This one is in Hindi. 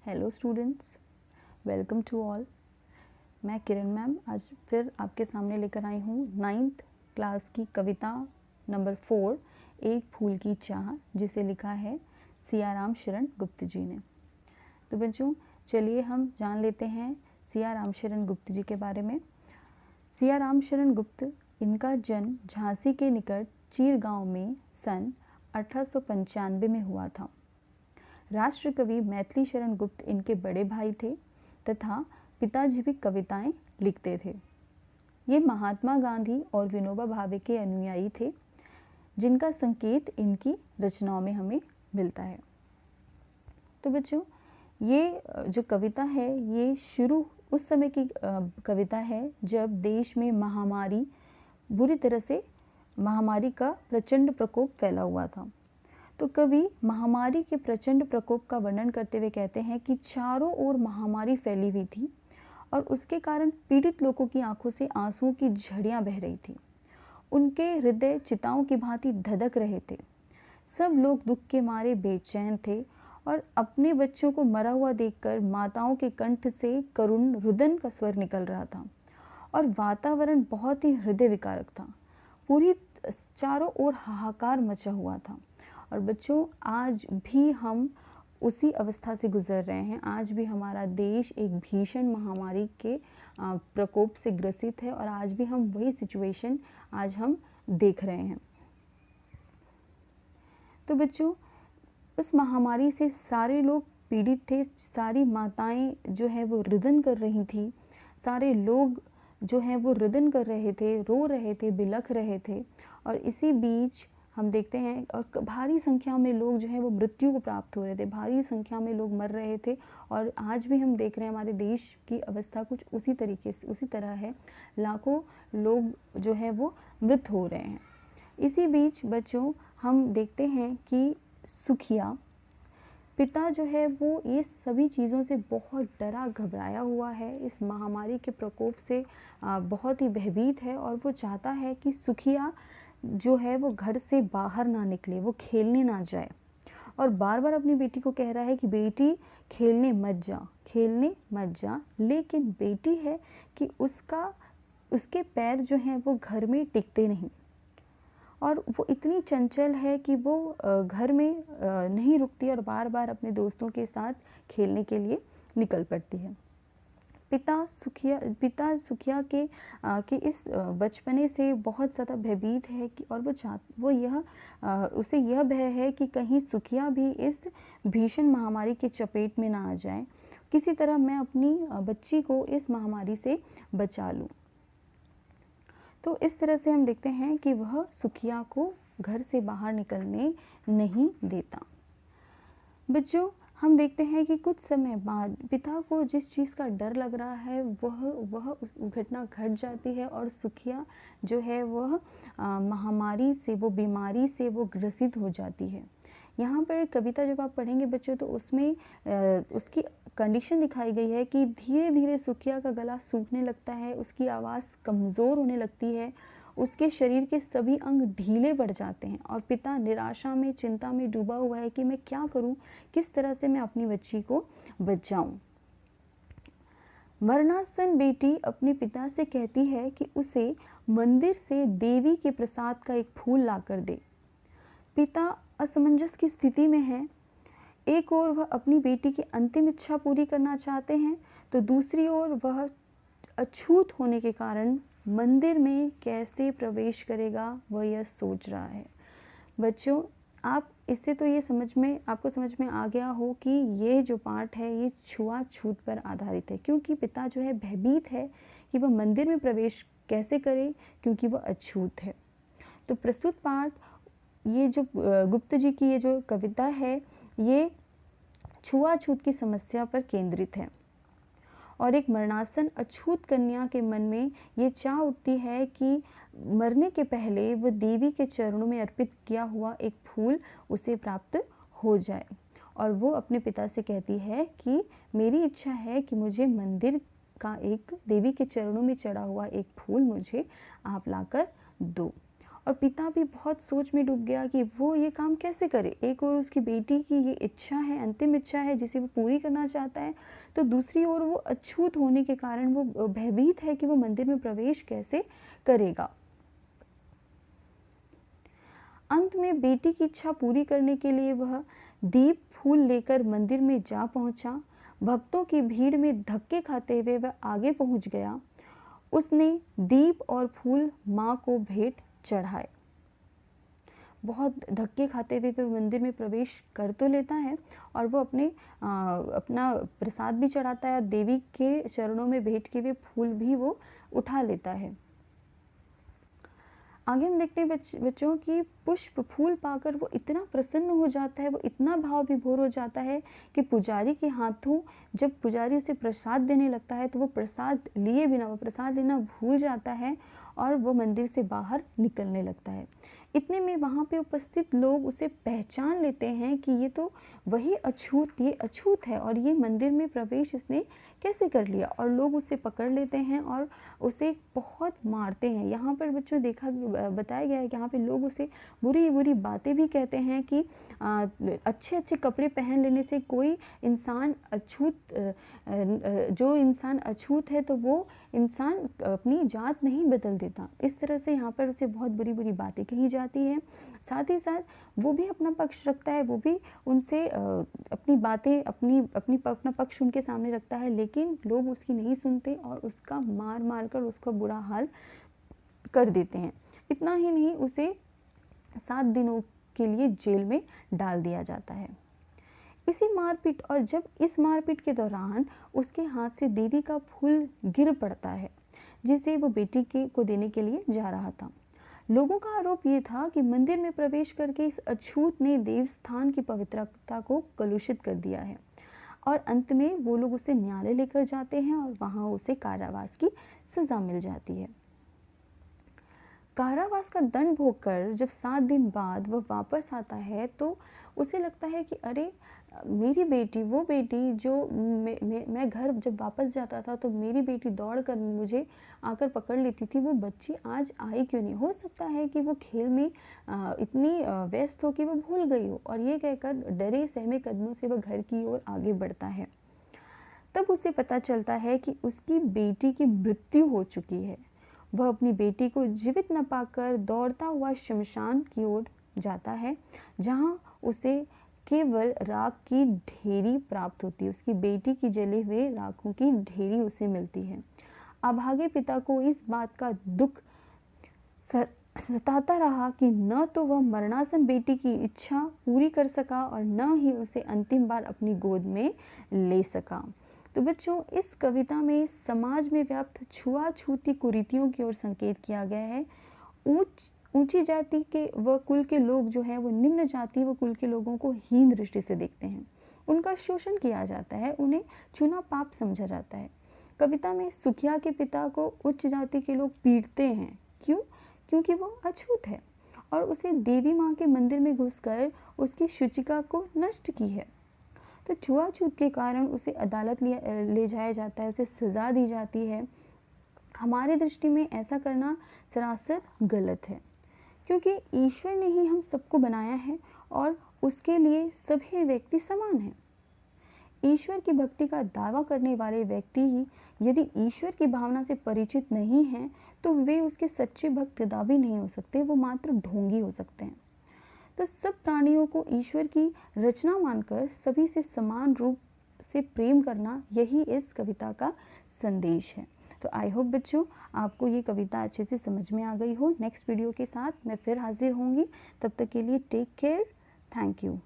Hello students, welcome to all. मैं किरण मैम आज फिर आपके सामने लेकर आई हूँ 9th क्लास की कविता नंबर 4 एक फूल की चाह, जिसे लिखा है सियाराम शरण गुप्त जी ने। तो बच्चों चलिए हम जान लेते हैं सियाराम शरण गुप्त जी के बारे में। सियाराम शरण गुप्त, इनका जन्म झांसी के निकट चीर गांव में सन 1895 में हुआ था। राष्ट्रकवि मैथिली शरण गुप्त इनके बड़े भाई थे तथा पिताजी भी कविताएं लिखते थे। ये महात्मा गांधी और विनोबा भावे के अनुयायी थे, जिनका संकेत इनकी रचनाओं में हमें मिलता है। तो बच्चों ये जो कविता है ये शुरू उस समय की कविता है जब देश में महामारी का प्रचंड प्रकोप फैला हुआ था। तो कवि महामारी के प्रचंड प्रकोप का वर्णन करते हुए कहते हैं कि चारों ओर महामारी फैली हुई थी और उसके कारण पीड़ित लोगों की आंखों से आंसुओं की झड़ियां बह रही थी। उनके हृदय चिताओं की भांति धधक रहे थे। सब लोग दुख के मारे बेचैन थे और अपने बच्चों को मरा हुआ देखकर माताओं के कंठ से करुण रुदन का स्वर निकल रहा था और वातावरण बहुत ही हृदय विकारक था। पूरी चारों ओर हाहाकार मचा हुआ था। और बच्चों आज भी हम उसी अवस्था से गुजर रहे हैं। आज भी हमारा देश एक भीषण महामारी के प्रकोप से ग्रसित है और आज भी हम वही सिचुएशन आज हम देख रहे हैं। तो बच्चों उस महामारी से सारे लोग पीड़ित थे, सारी माताएं जो है वो रुदन कर रही थी, सारे लोग जो है वो रुदन कर रहे थे, रो रहे थे, बिलख रहे थे। और इसी बीच हम देखते हैं और भारी संख्या में लोग जो है वो मृत्यु को प्राप्त हो रहे थे, भारी संख्या में लोग मर रहे थे। और आज भी हम देख रहे हैं हमारे देश की अवस्था कुछ उसी तरीके से उसी तरह है, लाखों लोग जो है वो मृत हो रहे हैं। इसी बीच बच्चों हम देखते हैं कि सुखिया पिता जो है वो ये सभी चीज़ों से बहुत डरा घबराया हुआ है, इस महामारी के प्रकोप से बहुत ही भयभीत है और वो चाहता है कि सुखिया जो है वो घर से बाहर ना निकले, वो खेलने ना जाए। और बार बार अपनी बेटी को कह रहा है कि बेटी खेलने मत जा। लेकिन बेटी है कि उसके पैर जो हैं वो घर में टिकते नहीं और वो इतनी चंचल है कि वो घर में नहीं रुकती और बार बार अपने दोस्तों के साथ खेलने के लिए निकल पड़ती है। पिता सुखिया के इस बचपने से बहुत ज़्यादा भयभीत है कि और उसे यह भय है कि कहीं सुखिया भी इस भीषण महामारी के चपेट में ना आ जाए, किसी तरह मैं अपनी बच्ची को इस महामारी से बचा लूँ। तो इस तरह से हम देखते हैं कि वह सुखिया को घर से बाहर निकलने नहीं देता। बच्चों हम देखते हैं कि कुछ समय बाद पिता को जिस चीज़ का डर लग रहा है वह उस घटना घट जाती है और सुखिया जो है वह महामारी से, वो बीमारी से वो ग्रसित हो जाती है। यहाँ पर कविता जब आप पढ़ेंगे बच्चों तो उसमें उसकी कंडीशन दिखाई गई है कि धीरे धीरे सुखिया का गला सूखने लगता है, उसकी आवाज़ कमज़ोर होने लगती है, उसके शरीर के सभी अंग ढीले पड़ जाते हैं और पिता निराशा में, चिंता में डूबा हुआ है कि मैं क्या करूं, किस तरह से मैं अपनी बच्ची को बचाऊं। मरणासन बेटी अपने पिता से कहती है कि उसे मंदिर से देवी के प्रसाद का एक फूल लाकर दे। पिता असमंजस की स्थिति में है। एक ओर वह अपनी बेटी की अंतिम इच्छा पूरी करना चाहते हैं तो दूसरी ओर वह अछूत होने के कारण मंदिर में कैसे प्रवेश करेगा वह यह सोच रहा है। बच्चों आप इससे तो ये आपको समझ में आ गया हो कि ये जो पाठ है ये छुआछूत पर आधारित है, क्योंकि पिता जो है भयभीत है कि वह मंदिर में प्रवेश कैसे करे क्योंकि वह अछूत है। तो प्रस्तुत पाठ ये जो गुप्त जी की ये जो कविता है ये छुआछूत की समस्या पर केंद्रित है और एक मरणासन अछूत कन्या के मन में ये चाह उठती है कि मरने के पहले वह देवी के चरणों में अर्पित किया हुआ एक फूल उसे प्राप्त हो जाए। और वो अपने पिता से कहती है कि मेरी इच्छा है कि मुझे मंदिर का एक देवी के चरणों में चढ़ा हुआ एक फूल मुझे आप लाकर दो। और पिता भी बहुत सोच में डूब गया कि वो ये काम कैसे करे। एक ओर उसकी बेटी की ये इच्छा है, अंतिम इच्छा है जिसे वो पूरी करना चाहता है, तो दूसरी ओर वो अछूत होने के कारण वो भयभीत है कि वो मंदिर में प्रवेश कैसे करेगा। अंत में बेटी की इच्छा पूरी करने के लिए वह दीप फूल लेकर मंदिर में जा पहुंचा। भक्तों की भीड़ में धक्के खाते हुए वह आगे पहुंच गया। उसने दीप और फूल माँ को भेंट चढ़ाए। बहुत धक्के खाते हुए वह मंदिर में प्रवेश कर तो लेता है और वो अपना प्रसाद भी चढ़ाता है और देवी के चरणों में भेंट किए हुए फूल भी वो उठा लेता है। आगे हम देखते हैं बच्चों की पुष्प फूल पाकर वो इतना प्रसन्न हो जाता है, वो इतना भाव विभोर हो जाता है कि पुजारी के हाथों जब पुजारी उसे प्रसाद देने लगता है तो वो प्रसाद लिए बिना वो प्रसाद लेना भूल जाता है और वो मंदिर से बाहर निकलने लगता है। इतने में वहाँ पे उपस्थित लोग उसे पहचान लेते हैं कि ये तो वही अछूत है और ये मंदिर में प्रवेश इसने कैसे कर लिया, और लोग उसे पकड़ लेते हैं और उसे बहुत मारते हैं। यहाँ पर बच्चों बताया गया है कि यहाँ पे लोग उसे बुरी बुरी बातें भी कहते हैं कि अच्छे अच्छे कपड़े पहन लेने से कोई इंसान जो इंसान अछूत है तो वो इंसान अपनी जात नहीं बदल देता। इस तरह से यहाँ पर उसे बहुत बुरी बुरी बातें कही जाती हैं। साथ ही साथ वो भी अपना पक्ष रखता है, वो भी उनसे अपनी बातें अपना पक्ष उनके सामने रखता है, लेकिन लोग उसकी नहीं सुनते और उसका मार कर उसका बुरा हाल कर देते हैं। इतना ही नहीं, उसे 7 दिनों के लिए जेल में डाल दिया जाता है। इस मारपीट के दौरान उसके हाथ से देवी का फूल गिर पड़ता है जिसे वो बेटी को देने के लिए जा रहा था। लोगों का आरोप ये था कि मंदिर में प्रवेश करके इस अछूत ने देवस्थान की पवित्रता को कलुषित कर दिया है और अंत में वो लोग उसे न्यायालय लेकर जाते हैं और वहाँ उसे कारावास की सज़ा मिल जाती है। कारावास का दंड भोगकर जब 7 दिन बाद वह वापस आता है तो उसे लगता है कि अरे मेरी बेटी, वो बेटी जो मैं घर जब वापस जाता था तो मेरी बेटी दौड़कर मुझे आकर पकड़ लेती थी, वो बच्ची आज आई क्यों नहीं। हो सकता है कि वो खेल में इतनी व्यस्त हो कि वो भूल गई हो। और ये कहकर डरे सहमे कदमों से वह घर की ओर आगे बढ़ता है। तब उसे पता चलता है कि उसकी बेटी की मृत्यु हो चुकी है। वह अपनी बेटी को जीवित न पाकर दौड़ता हुआ शमशान की ओर जाता है, जहां उसे केवल राख की ढेरी प्राप्त होती है। उसकी बेटी की जले हुए राखों की ढेरी उसे मिलती है। अभागे पिता को इस बात का दुख सताता रहा कि न तो वह मरणासन बेटी की इच्छा पूरी कर सका और न ही उसे अंतिम बार अपनी गोद में ले सका। तो बच्चों, इस कविता में समाज में व्याप्त छुआछूती कुरीतियों की ओर संकेत किया गया है। ऊंची जाति के व कुल के लोग जो है वो निम्न जाति व कुल के लोगों को हीन दृष्टि से देखते हैं। उनका शोषण किया जाता है, उन्हें चुना पाप समझा जाता है। कविता में सुखिया के पिता को उच्च जाति के लोग पीटते हैं। क्यों? क्योंकि वो अछूत है और उसे देवी माँ के मंदिर में घुसकर उसकी शुचिका को नष्ट की है। तो छुआछूत के कारण उसे अदालत ले जाया जाता है, उसे सज़ा दी जाती है। हमारी दृष्टि में ऐसा करना सरासर गलत है, क्योंकि ईश्वर ने ही हम सबको बनाया है और उसके लिए सभी व्यक्ति समान हैं। ईश्वर की भक्ति का दावा करने वाले व्यक्ति ही यदि ईश्वर की भावना से परिचित नहीं हैं तो वे उसके सच्चे भक्त कदापि नहीं हो सकते, वो मात्र ढोंगी हो सकते हैं। तो सब प्राणियों को ईश्वर की रचना मानकर सभी से समान रूप से प्रेम करना, यही इस कविता का संदेश है। तो आई होप बच्चों आपको ये कविता अच्छे से समझ में आ गई हो। नेक्स्ट वीडियो के साथ मैं फिर हाजिर होंगी, तब तक के लिए टेक केयर, थैंक यू।